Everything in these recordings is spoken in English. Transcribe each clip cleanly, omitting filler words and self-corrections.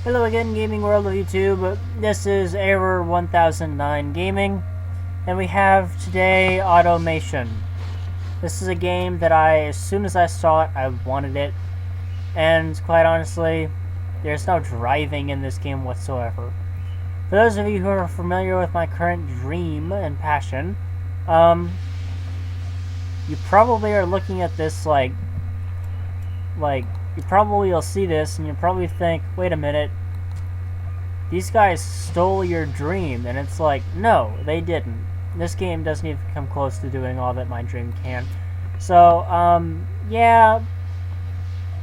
Hello again, gaming world of YouTube. This is Error 1009 Gaming, and we have today Automation. This is a game that as soon as I saw it, I wanted it, and quite honestly, there's no driving in this game whatsoever. For those of you who are familiar with my current dream and passion, you probably are looking at this like you probably will see this and you probably think, wait a minute, these guys stole your dream. And it's like, no, they didn't. This game doesn't even come close to doing all that my dream can. So, yeah,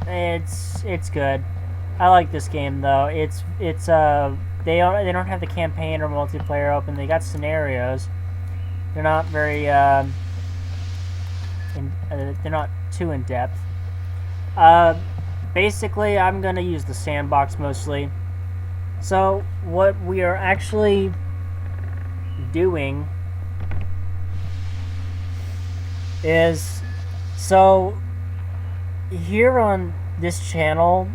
it's good. I like this game though. They don't have the campaign or multiplayer open. They got scenarios. They're not very they're not too in depth. Basically, I'm going to use the sandbox mostly. So, what we are actually doing is, so here on this channel,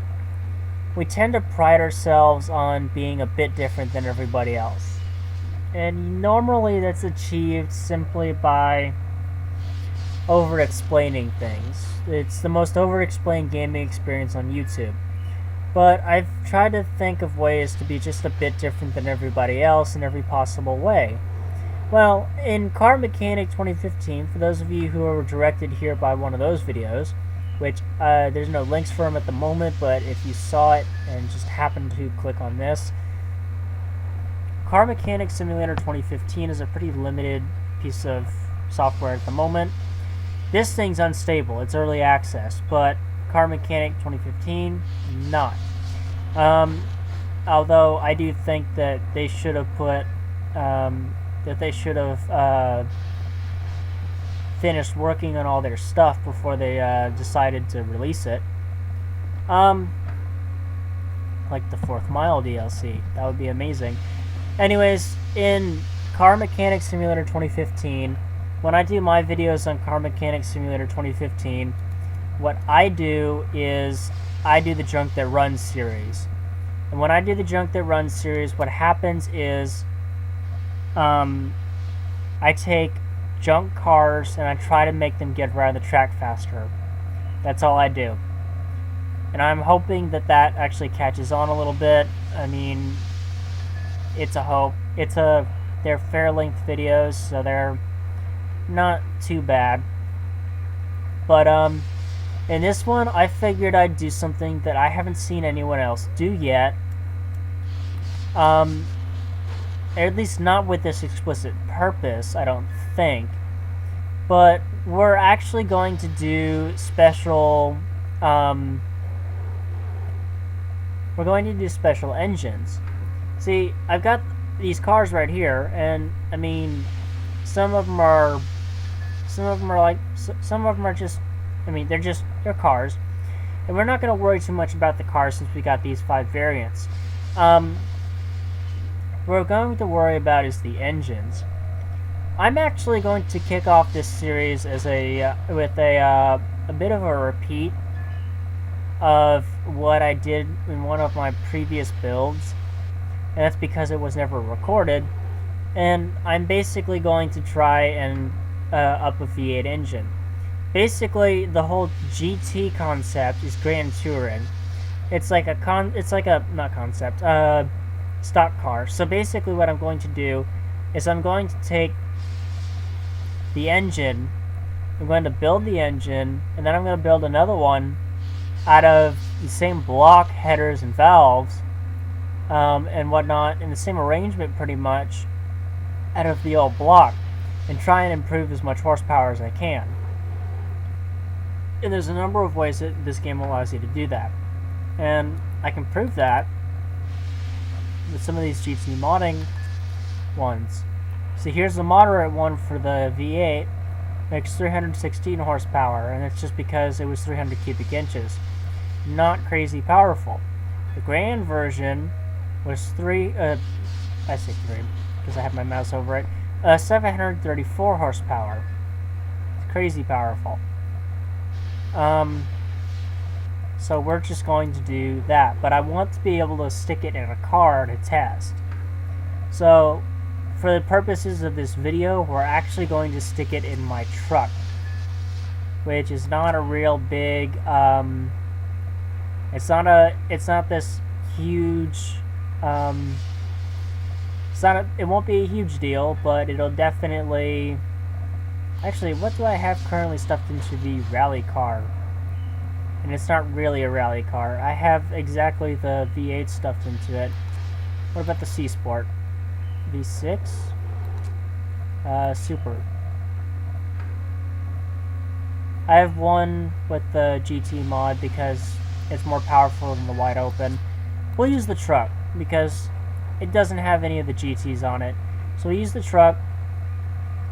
we tend to pride ourselves on being a bit different than everybody else. And normally that's achieved simply by over-explaining things. It's the most over-explained gaming experience on YouTube. But I've tried to think of ways to be just a bit different than everybody else in every possible way. Well, in Car Mechanic 2015, for those of you who are directed here by one of those videos, which there's no links for them at the moment, but if you saw it and just happened to click on this, Car Mechanic Simulator 2015 is a pretty limited piece of software at the moment. This thing's unstable. It's early access, but Car Mechanic 2015, not. Although I do think that they should have put, finished working on all their stuff before they decided to release it. Like the 4th Mile DLC. That would be amazing. Anyways, in Car Mechanic Simulator 2015, when I do my videos on Car Mechanic Simulator 2015, what I do is I do the Junk That Runs series. And when I do the Junk That Runs series, what happens is I take junk cars and I try to make them get around the track faster. That's all I do. And I'm hoping that that actually catches on a little bit. I mean, it's a hope. They're fair length videos, so they're not too bad. But in this one, I figured I'd do something that I haven't seen anyone else do yet. At least not with this explicit purpose, I don't think. But we're actually going to do special special engines. See, I've got these cars right here, and I mean, some of them are just, I mean, they're cars. And we're not going to worry too much about the cars since we got these 5 variants. What we're going to worry about is the engines. I'm actually going to kick off this series as with a bit of a repeat of what I did in one of my previous builds. And that's because it was never recorded. And I'm basically going to try and up a V8 engine. Basically, the whole GT concept is Grand Touring. It's like stock car. So basically what I'm going to do is I'm going to take the engine, I'm going to build the engine, and then I'm going to build another one out of the same block, headers, and valves, and whatnot, in the same arrangement pretty much, out of the old block, and try and improve as much horsepower as I can. And there's a number of ways that this game allows you to do that. And I can prove that with some of these GT modding ones. So here's the moderate one for the V8. Makes 316 horsepower, and it's just because it was 300 cubic inches. Not crazy powerful. The Grand version was I say 3 because I have my mouse over it. 734 horsepower. It's crazy powerful. So we're just going to do that. But I want to be able to stick it in a car to test. So for the purposes of this video, we're actually going to stick it in my truck, which is not a real big, it's not this huge, it won't be a huge deal, but it'll definitely, actually, what do I have currently stuffed into the rally car? And it's not really a rally car. I have exactly the V8 stuffed into it. What about the C-Sport? V6? Super. I have one with the GT mod because it's more powerful than the wide open. We'll use the truck because it doesn't have any of the GTs on it. So we use the truck.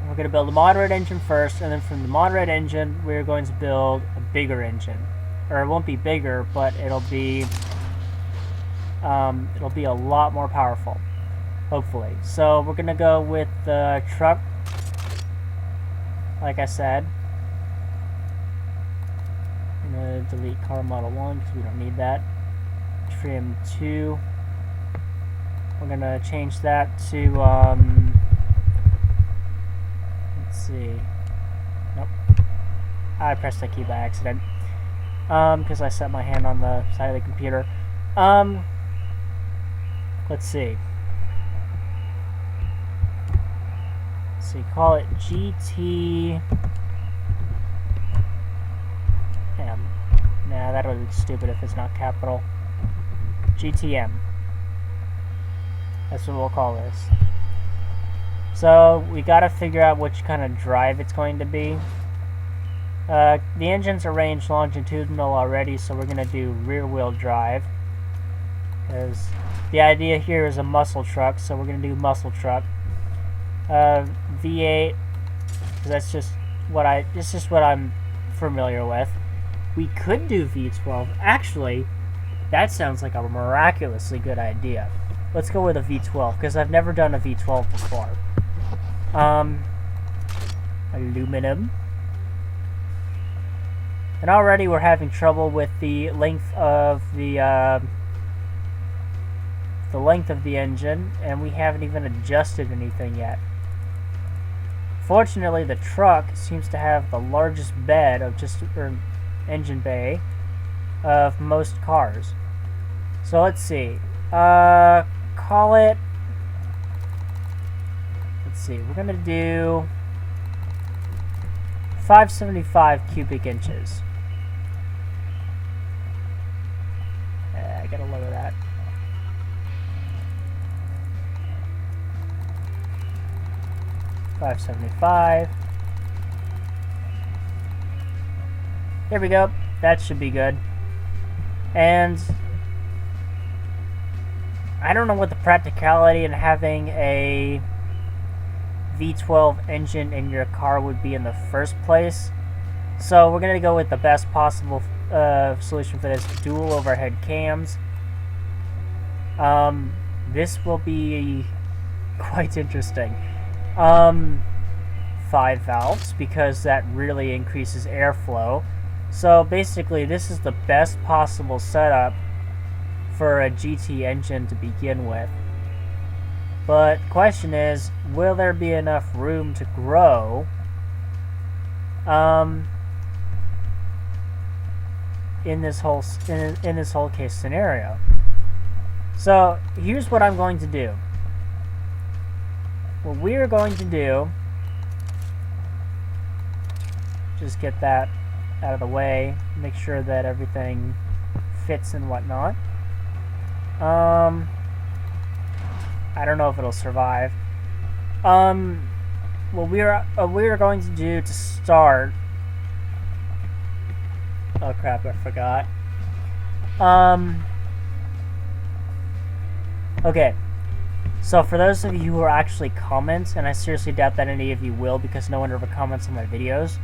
We're going to build a moderate engine first, and then from the moderate engine, we're going to build a bigger engine. Or it won't be bigger, but it'll be a lot more powerful, hopefully. So we're going to go with the truck, like I said. I'm going to delete car model 1 because we don't need that. Trim 2. We're going to change that to, let's see. Nope. I pressed that key by accident. Because I set my hand on the side of the computer. Let's see. Let's see, call it GT... Nah, that'll be stupid if it's not capital. GTM. That's what we'll call this. So, we gotta figure out which kind of drive it's going to be. The engine's arranged longitudinal already, so we're gonna do rear-wheel drive. Because the idea here is a muscle truck, so we're gonna do muscle truck. V8, because that's just what I'm familiar with. We could do V12. Actually, that sounds like a miraculously good idea. Let's go with a V12, because I've never done a V12 before. Aluminum. And already we're having trouble with the length of the engine, and we haven't even adjusted anything yet. Fortunately, the truck seems to have the largest bed of engine bay of most cars. So let's see. Call it. Let's see. We're gonna do 575 cubic inches. I gotta lower that. $575. There we go. That should be good. And I don't know what the practicality in having a V12 engine in your car would be in the first place. So we're going to go with the best possible solution for this. Dual overhead cams. This will be quite interesting. 5 valves, because that really increases airflow. So basically, this is the best possible setup for a GT engine to begin with. But the question is, will there be enough room to grow in this whole case scenario? So here's what I'm going to do. What we are going to do, just get that out of the way, make sure that everything fits and whatnot. I don't know if it'll survive. What we are going to do to start. Oh crap! I forgot. Okay. So for those of you who are actually comments, and I seriously doubt that any of you will because no one ever comments on my videos,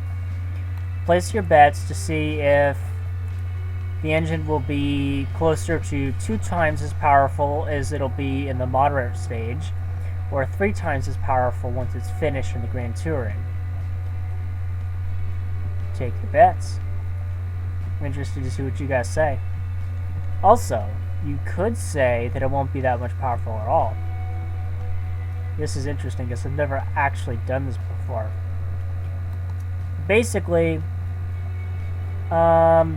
place your bets to see if the engine will be closer to 2 times as powerful as it'll be in the moderate stage, or 3 times as powerful once it's finished in the Grand Touring. Take your bets. I'm interested to see what you guys say. Also, you could say that it won't be that much powerful at all. This is interesting because I've never actually done this before. Basically, all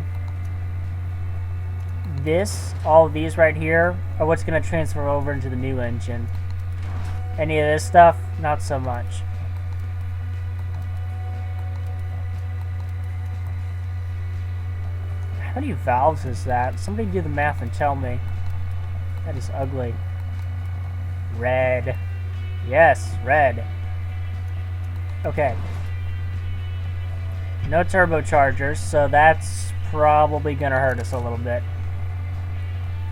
of these right here are what's going to transfer over into the new engine. Any of this stuff, not so much. How many valves is that? Somebody do the math and tell me. That is ugly. Red. Yes, red. Okay. No turbochargers, so that's probably gonna hurt us a little bit.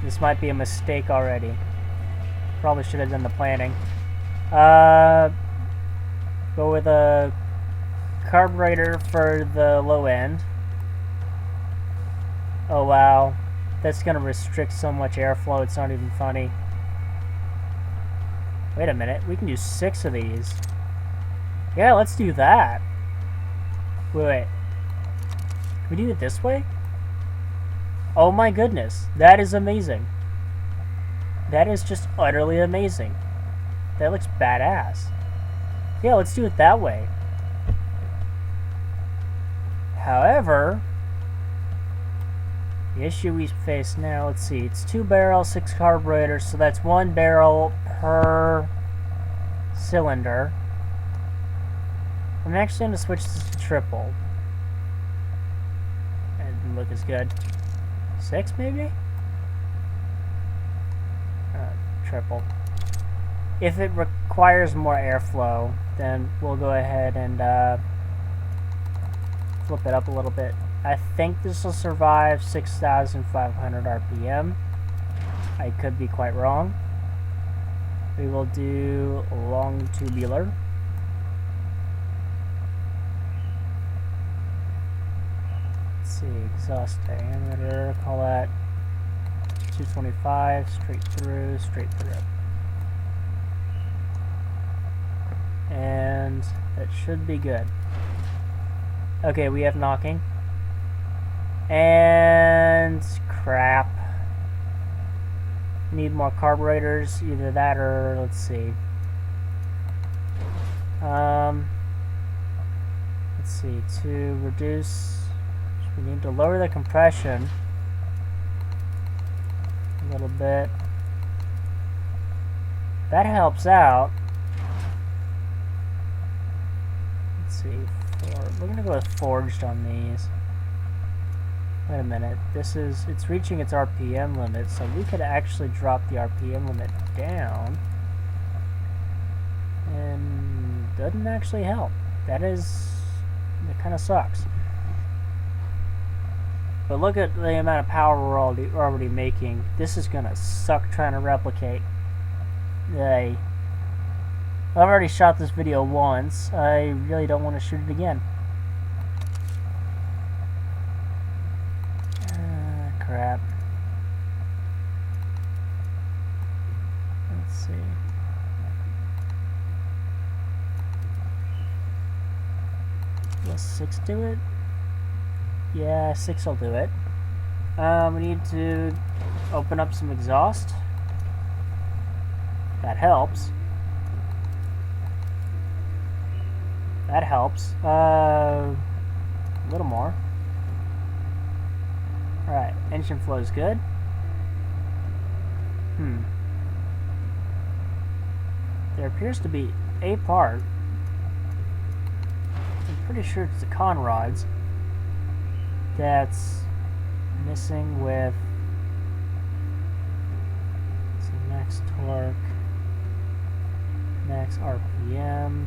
This might be a mistake already. Probably should have done the planning. Go with a carburetor for the low end. Oh wow, that's gonna restrict so much airflow, it's not even funny. Wait a minute, we can do 6 of these. Yeah, let's do that. Wait. Can we do it this way? Oh my goodness, that is amazing. That is just utterly amazing. That looks badass. Yeah, let's do it that way. However, the issue we face now, let's see, it's 2 barrels, 6 carburetors, so that's 1 barrel per cylinder. I'm actually going to switch this to triple. That didn't look as good. 6 maybe? Triple. If it requires more airflow, then we'll go ahead and flip it up a little bit. I think this will survive 6,500 RPM. I could be quite wrong. We will do long tubular. Let's see, exhaust diameter, call that 225, straight through. And that should be good. Okay, we have knocking. And crap. Need more carburetors, either that or let's see. Let's see, to reduce, we need to lower the compression a little bit. That helps out. Let's see, we're gonna go with forged on these. Wait a minute, it's reaching its RPM limit, so we could actually drop the RPM limit down. And doesn't actually help. That kind of sucks. But look at the amount of power we're already making. This is gonna suck trying to replicate. I've already shot this video once. I really don't want to shoot it again. Crap. Let's see. Will 6 do it? Yeah, 6 will do it. We need to open up some exhaust. That helps. That helps. A little more. Alright, engine flow is good. There appears to be a part. I'm pretty sure it's the con rods that's missing with max torque, max RPM.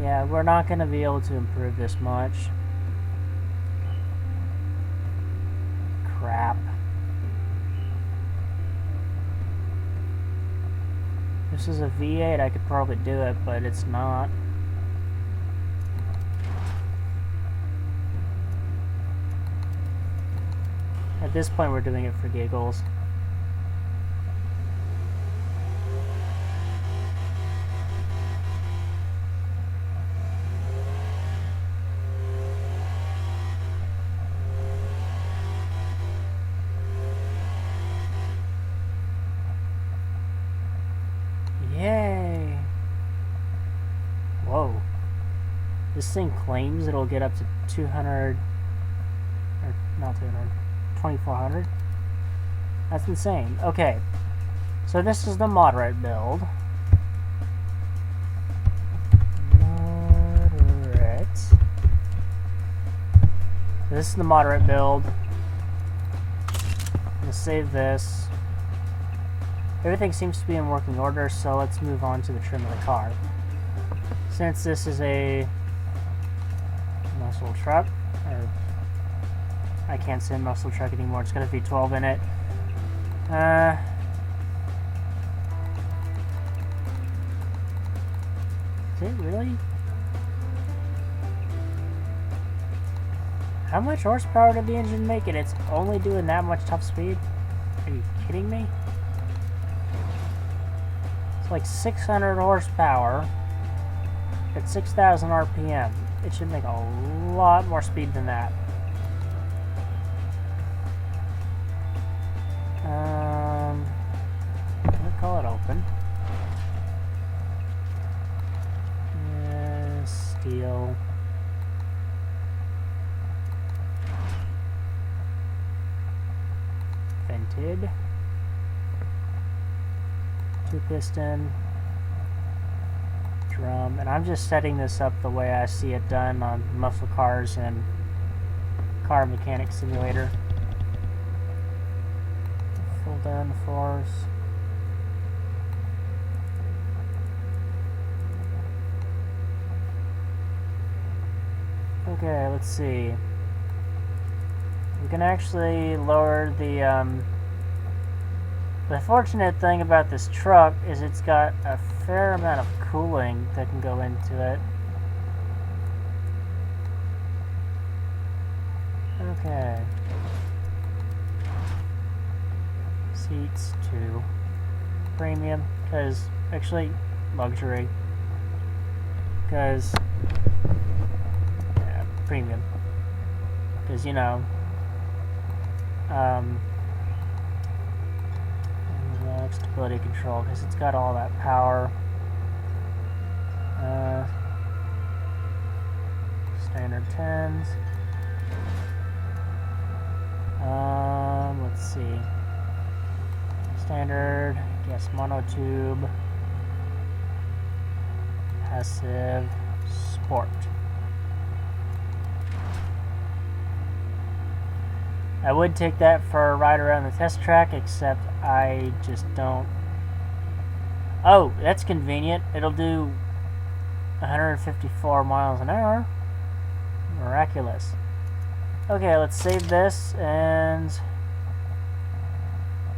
Yeah, we're not going to be able to improve this much. Crap. This is a V8, I could probably do it, but it's not. At this point, we're doing it for giggles. This thing claims it'll get up to 200, or not 200, 2400. That's insane. Okay, so this is the moderate build. This is the moderate build. I'm gonna save this. Everything seems to be in working order, so let's move on to the trim of the car. Since this is a muscle truck, or I can't say muscle truck anymore, it's got a V12 in it. Is it really? How much horsepower did the engine make and it's only doing that much top speed? Are you kidding me? It's like 600 horsepower at 6,000 RPM. It should make a lot more speed than that. I'm gonna call it open. Steel. Vented. 2-piston. Drum. And I'm just setting this up the way I see it done on muscle cars and Car Mechanic Simulator. Full downforce. Okay, let's see. We can actually lower the fortunate thing about this truck is it's got a fair amount of cooling that can go into it. Okay. Seats 2. Premium, because actually luxury. Because premium. Because, you know, stability control, because it's got all that power. Standard 10s. Let's see. Standard, gas monotube, passive, sport. I would take that for a ride around the test track, except I just don't. Oh, that's convenient. It'll do 154 miles an hour. Miraculous. Okay, let's save this, and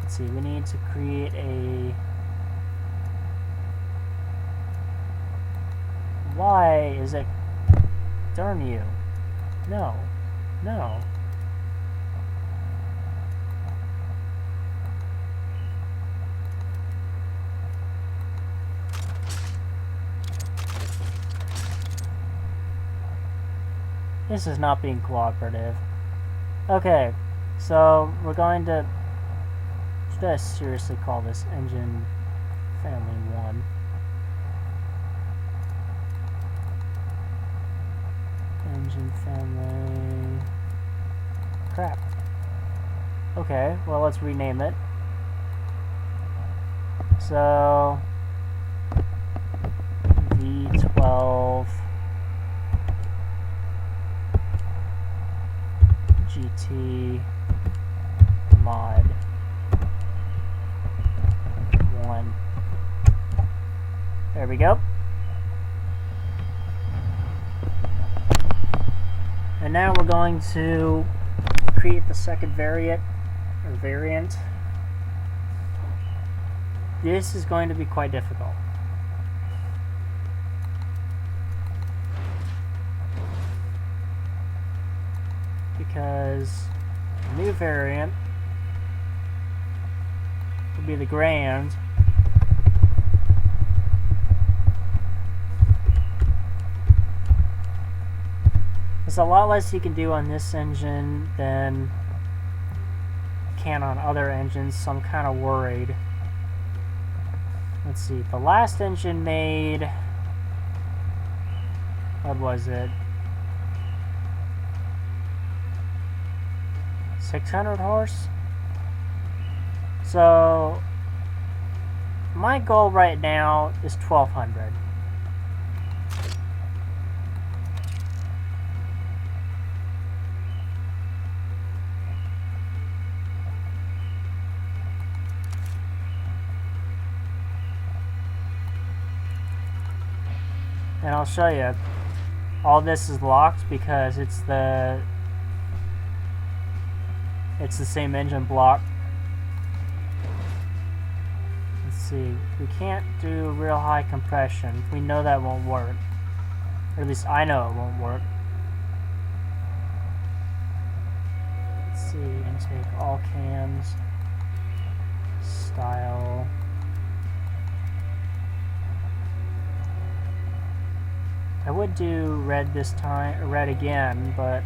let's see, we need to create a... Why is it... Darn you. No. No. This is not being cooperative. Okay, so we're going to... Should I seriously call this engine family 1? Engine family... Crap. Okay, well let's rename it. So... V12... GT mod 1. There we go. And now we're going to create the second variant. This is going to be quite difficult. Because the new variant will be the Grand. There's a lot less you can do on this engine than you can on other engines, so I'm kind of worried. Let's see, the last engine made What was it? 600 horse? So my goal right now is 1200. And I'll show you. All this is locked because it's the same engine block. Let's see. We can't do real high compression. We know that won't work. Or at least I know it won't work. Let's see. Intake all cams. Style. I would do red this time, red again, but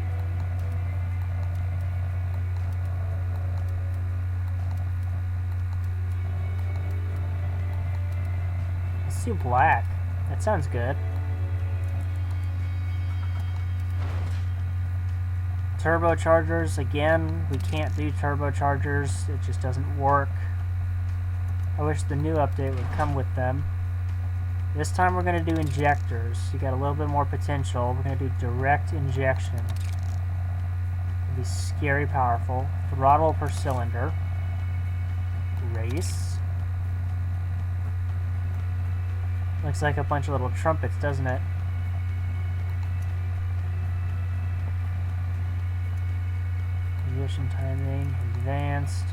let's do black. That sounds good. Turbochargers, again, we can't do turbochargers. It just doesn't work. I wish the new update would come with them. This time we're going to do injectors. You got a little bit more potential. We're going to do direct injection. It'll be scary powerful. Throttle per cylinder. Race. Looks like a bunch of little trumpets, doesn't it? Ignition timing. Advanced.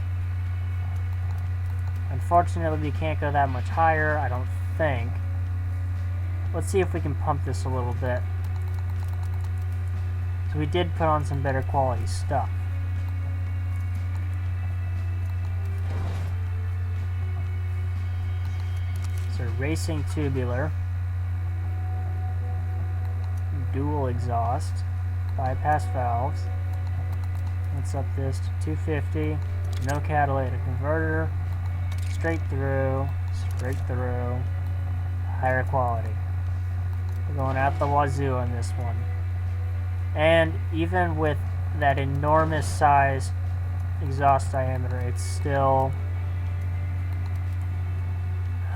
Unfortunately, we can't go that much higher, I don't think. Let's see if we can pump this a little bit. So we did put on some better quality stuff. So racing tubular. Dual exhaust. Bypass valves. Let's up this to 250. No catalytic converter. Straight through. Straight through. Higher quality. We're going out the wazoo on this one. And even with that enormous size exhaust diameter, it's still...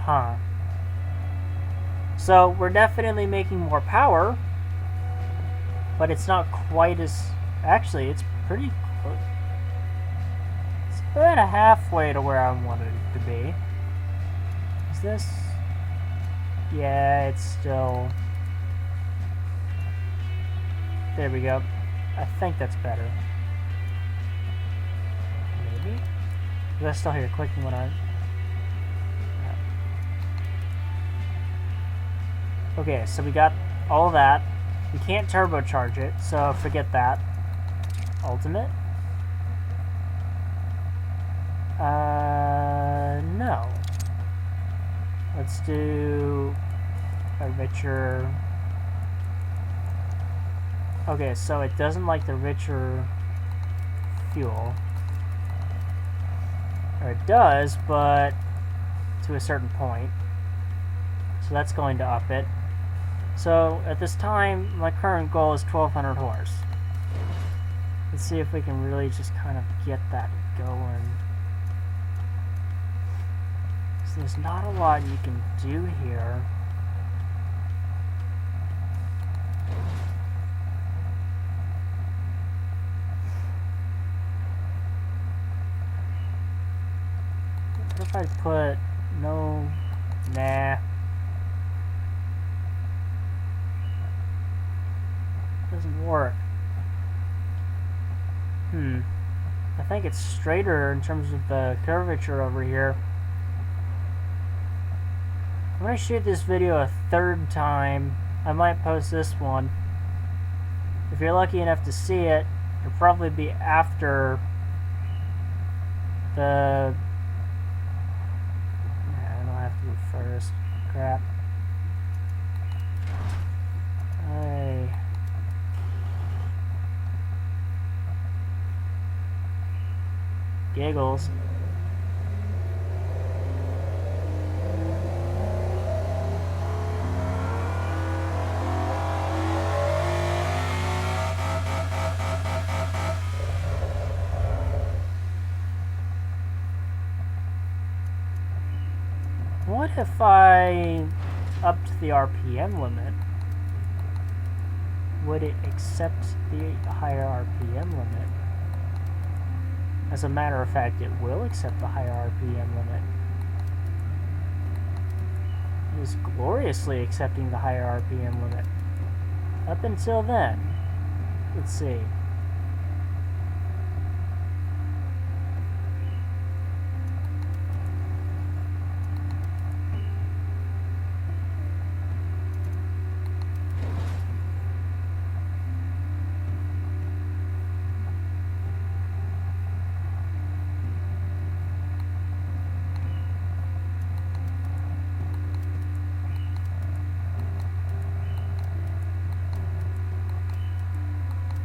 Huh. So we're definitely making more power, but it's not quite as... Actually, it's pretty close. It's about halfway to where I wanted it to be. Is this... Yeah, it's still... There we go. I think that's better. Maybe? I still hear clicking when I... Okay, so we got all that. We can't turbocharge it, so forget that. Ultimate? No. Let's do a richer... Okay, so it doesn't like the richer fuel. Or it does, but to a certain point. So that's going to up it. So at this time, my current goal is 1200 horse. Let's see if we can really just kind of get that going. So there's not a lot you can do here. What if I put no... Nah. Doesn't work. I think it's straighter in terms of the curvature over here. I'm going to shoot this video a third time. I might post this one. If you're lucky enough to see it, it'll probably be after the... I don't have to be first. Crap. Hey. Giggles. What if I upped the RPM limit? Would it accept the higher RPM limit? As a matter of fact, it will accept the higher RPM limit. It is gloriously accepting the higher RPM limit. Up until then, let's see.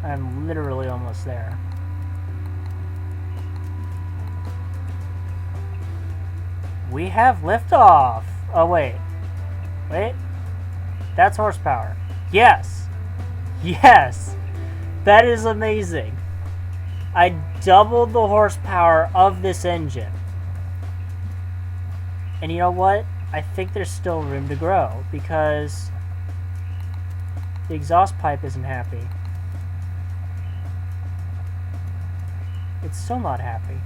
I'm literally almost there. We have liftoff! Oh, wait. Wait. That's horsepower. Yes! Yes! That is amazing. I doubled the horsepower of this engine. And you know what? I think there's still room to grow, because the exhaust pipe isn't happy. It's still not happy.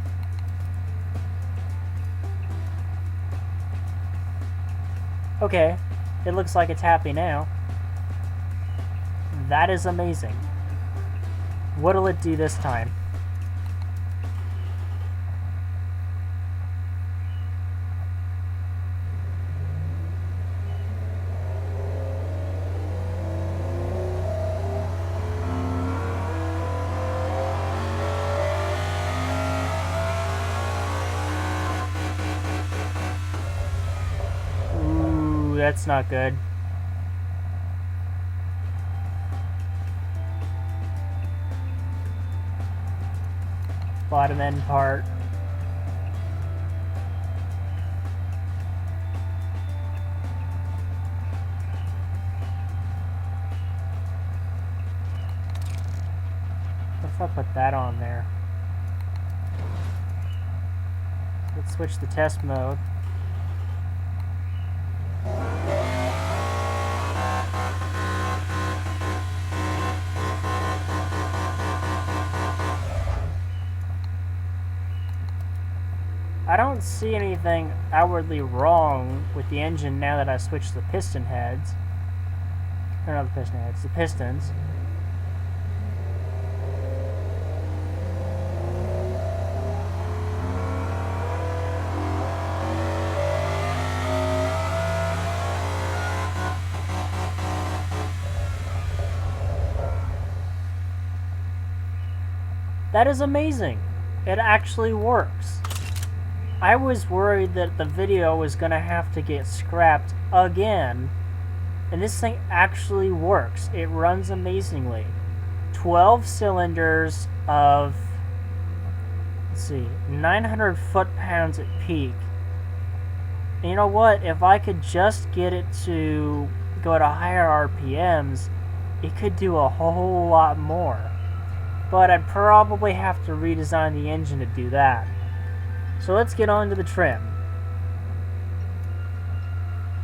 Okay, it looks like it's happy now. That is amazing. What'll it do this time? That's not good. Bottom end part. What if I put that on there? Let's switch the test mode. I don't see anything outwardly wrong with the engine now that I switched the piston heads. Or not the piston heads, the pistons. That is amazing. It actually works. I was worried that the video was going to have to get scrapped again, and this thing actually works. It runs amazingly. 12 cylinders of, let's see, 900 foot-pounds at peak. And you know what? If I could just get it to go to higher RPMs, it could do a whole lot more. But I'd probably have to redesign the engine to do that. So let's get on to the trim.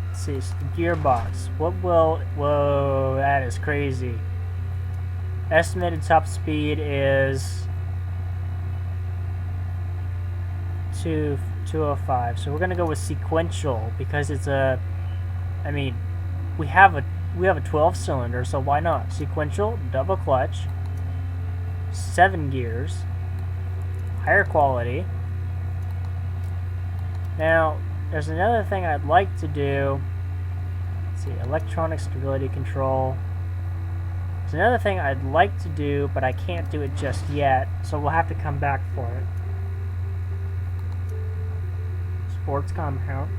Let's see, so the gearbox. What will... Whoa, that is crazy. Estimated top speed is 205. So we're going to go with sequential because it's a... I mean, we have a 12 cylinder, so why not? Sequential, double clutch, 7 gears, higher quality. Now, there's another thing I'd like to do. Let's see, electronic stability control. There's another thing I'd like to do, but I can't do it just yet, so we'll have to come back for it. Sports compound.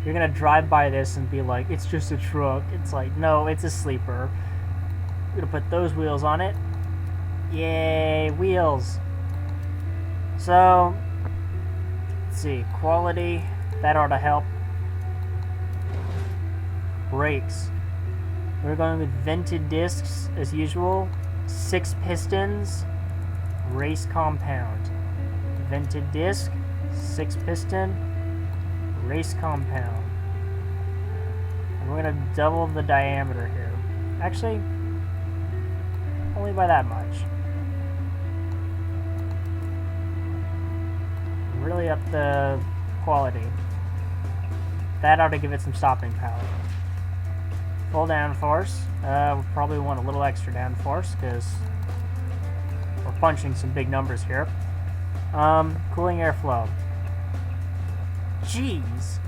You're gonna drive by this and be like, it's just a truck. It's like, no, it's a sleeper. We're gonna put those wheels on it. Yay, wheels. So, let's see, quality, that ought to help. Brakes. We're going with vented discs as usual. 6 pistons, race compound. Vented disc, 6 piston, Race compound. And we're gonna double the diameter here. Actually, only by that much. Really up the quality. That ought to give it some stopping power. Full downforce. We'll probably want a little extra downforce because we're punching some big numbers here. Cooling airflow. Jeez.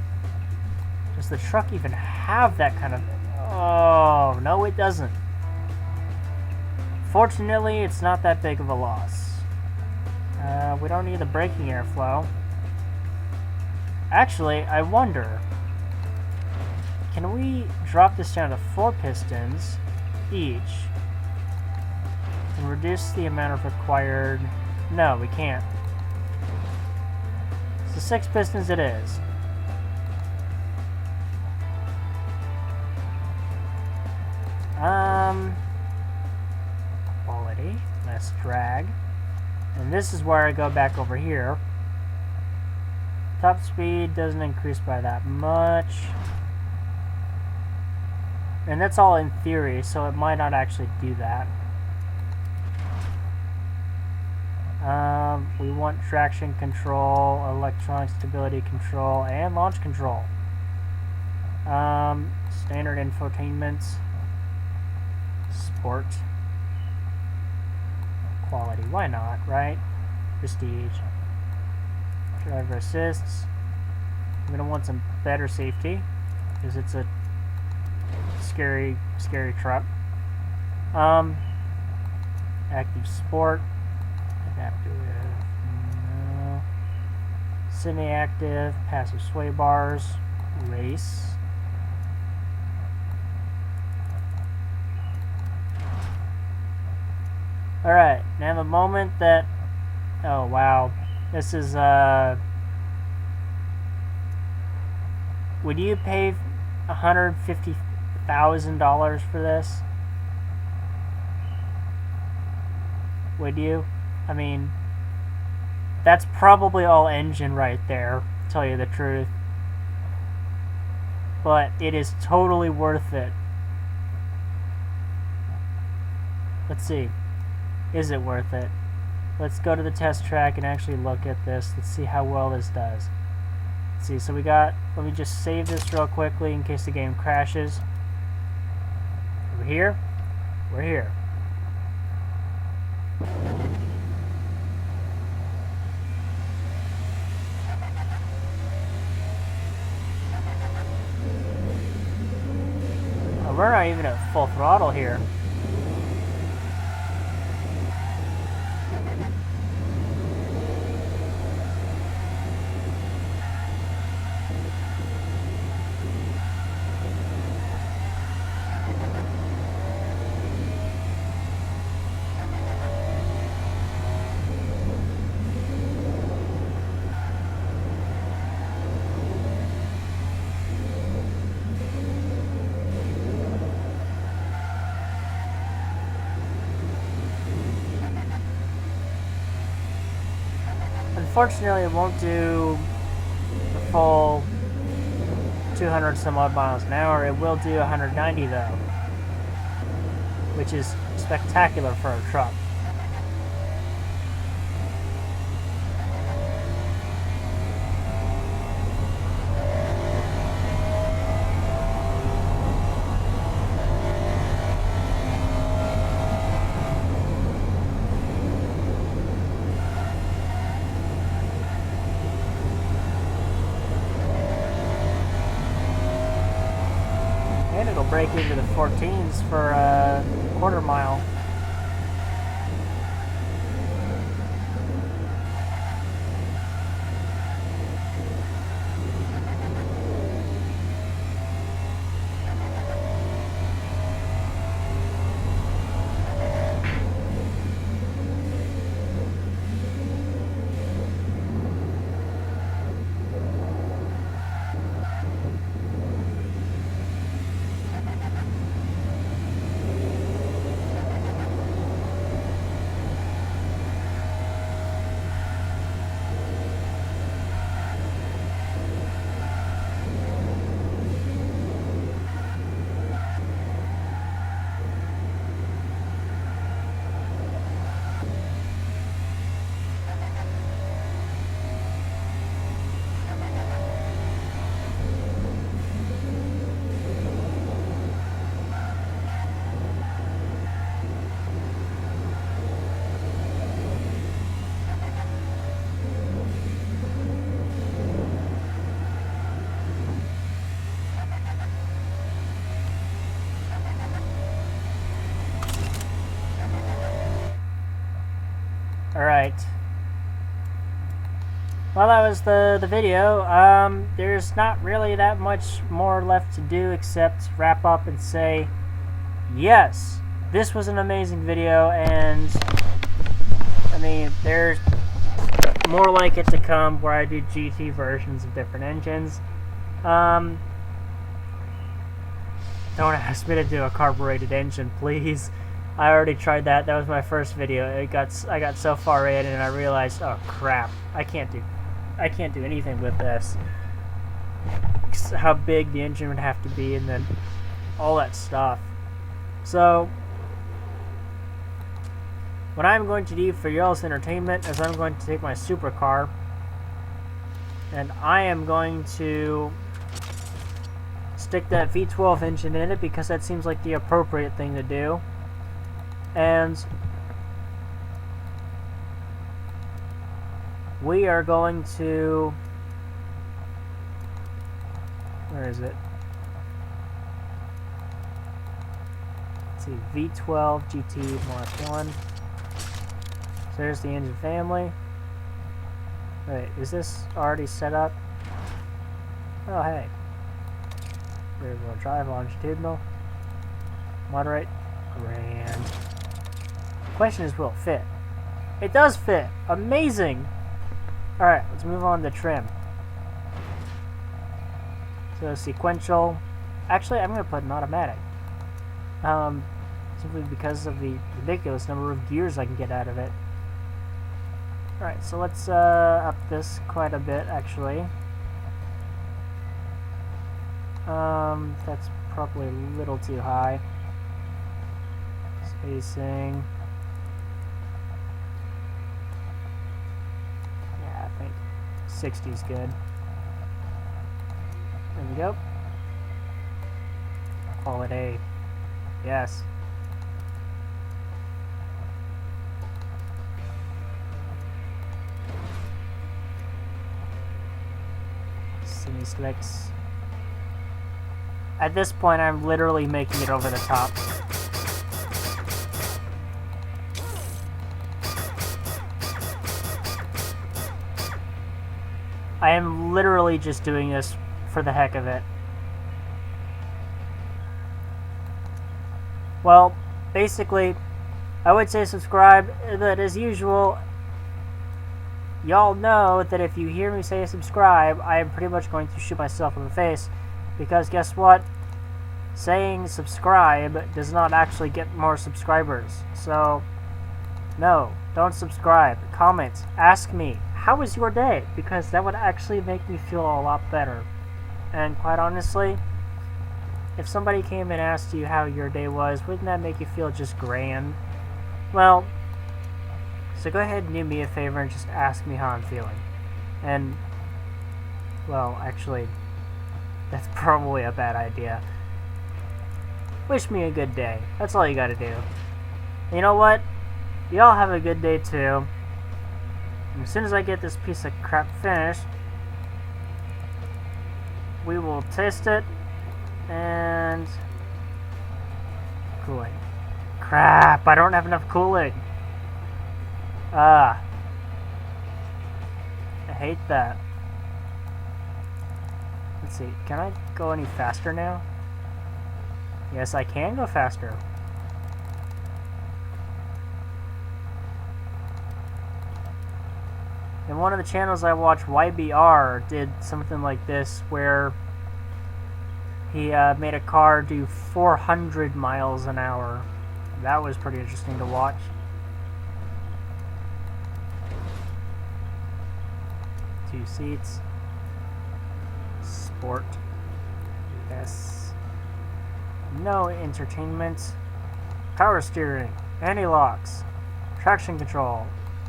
Does the truck even have that kind of... Oh, no it doesn't. Fortunately, it's not that big of a loss. We don't need the braking airflow. Actually, I wonder... Can we drop this down to 4 pistons each and reduce the amount of required... No, we can't. So 6 pistons it is. Quality, less drag. And this is where I go back over here. Top speed doesn't increase by that much. And that's all in theory, so it might not actually do that. We want traction control, electronic stability control, and launch control. Standard infotainment. Sport. Quality, why not, right? Prestige. Driver assists. I'm gonna want some better safety, because it's a scary truck. Active sport. Adaptive. No. Semi-active. Passive sway bars. Race. Alright, now the moment that... Oh, wow. This is, Would you pay $150,000 for this? Would you? I mean, that's probably all engine right there, to tell you the truth. But it is totally worth it. Let's see. Is it worth it? Let's go to the test track and actually look at this. Let's see how well this does. Let's see, so we got... Let me just save this real quickly in case the game crashes. We're here. We're here. Oh, we're not even at full throttle here. Unfortunately, it won't do the full 200 some odd miles an hour. It will do 190 though, which is spectacular for a truck. And it'll break into the 14s for a quarter mile. Alright. Well, that was the video. There's not really that much more left to do except wrap up and say, yes, this was an amazing video, and I mean, there's more like it to come where I do GT versions of different engines. Don't ask me to do a carbureted engine, please. I already tried that. That was my first video. I got so far in and I realized, oh crap, I can't do anything with this. How big the engine would have to be, and then all that stuff. So what I'm going to do for y'all's entertainment is I'm going to take my supercar and I am going to stick that V12 engine in it because that seems like the appropriate thing to do. And we are going to, where is it? Let's see, V12 GT Mark 1. So there's the engine family. Wait, is this already set up? Oh, hey. Rear wheel drive, longitudinal. Moderate. Grand. Question is, will it fit? It does fit! Amazing! Alright, let's move on to trim. So sequential. Actually, I'm going to put an automatic. Simply because of the ridiculous number of gears I can get out of it. Alright, so let's up this quite a bit, actually. That's probably a little too high. Spacing. Yeah, I think 60 is good. There we go. Call it A. Yes. Semi-slicks. At this point, I'm literally making it over the top. I am literally just doing this for the heck of it. Well, basically, I would say subscribe, but as usual, y'all know that if you hear me say subscribe, I am pretty much going to shoot myself in the face, because guess what? Saying subscribe does not actually get more subscribers. So, no, don't subscribe. Comment, ask me, how was your day? Because that would actually make me feel a lot better. And quite honestly, if somebody came and asked you how your day was, wouldn't that make you feel just grand? Well, so go ahead and do me a favor and just ask me how I'm feeling. And, well, actually, that's probably a bad idea. Wish me a good day. That's all you gotta do. You know what? Y'all have a good day too. And as soon as I get this piece of crap finished, we will taste it and cooling. Crap, I don't have enough cooling. I hate that. Let's see, can I go any faster now? Yes, I can go faster. And one of the channels I watch, YBR, did something like this where he made a car do 400 miles an hour. That was pretty interesting to watch. Two seats. Sport. Yes. No entertainment. Power steering. Anti-locks. Traction control.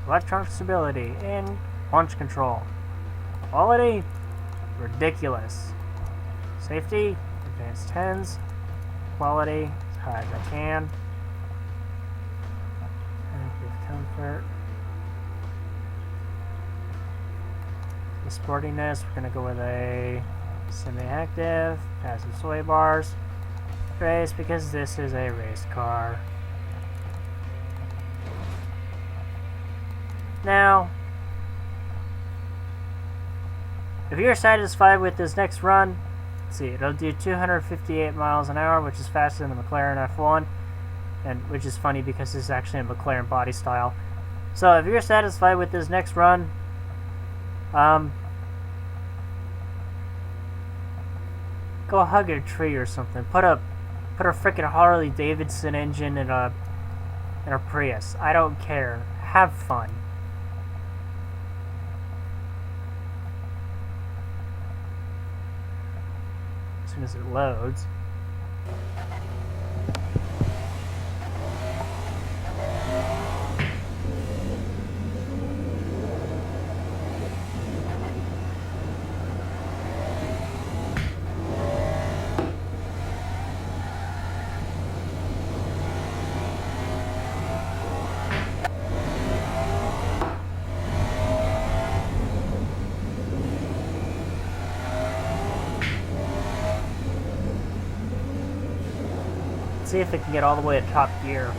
Electronic stability. And launch control. Quality. Ridiculous. Safety. Advanced 10s. Quality. As high as I can. Active comfort. The sportiness, we're going to go with a semi-active, passive sway bars, race, because this is a race car. Now, if you're satisfied with this next run, let's see, it'll do 258 miles an hour, which is faster than the McLaren F1, and which is funny because this is actually a McLaren body style. So if you're satisfied with this next run, go hug a tree or something. Put a freaking Harley Davidson engine in a Prius. I don't care. Have fun. As soon as it loads. See if it can get all the way to top gear.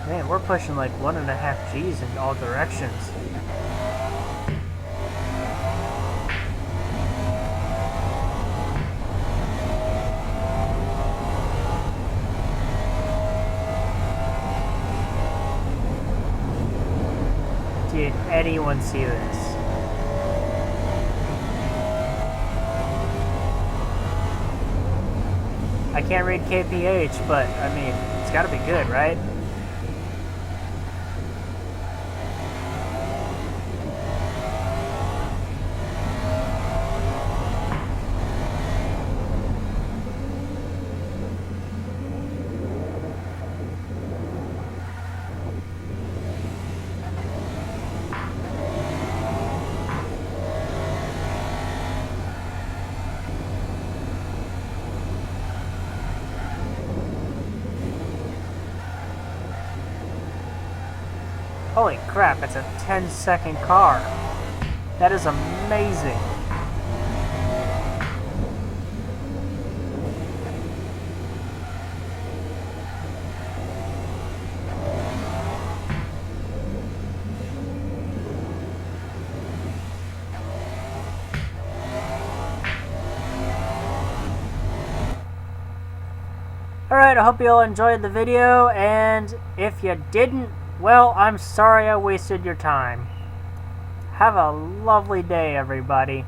Man, we're pushing like 1.5 Gs in all directions. Did anyone see this? I can't read KPH, but, I mean, it's gotta be good, right? Holy crap, it's a 10-second car. That is amazing. Alright, I hope you all enjoyed the video, and if you didn't, well, I'm sorry I wasted your time. Have a lovely day, everybody.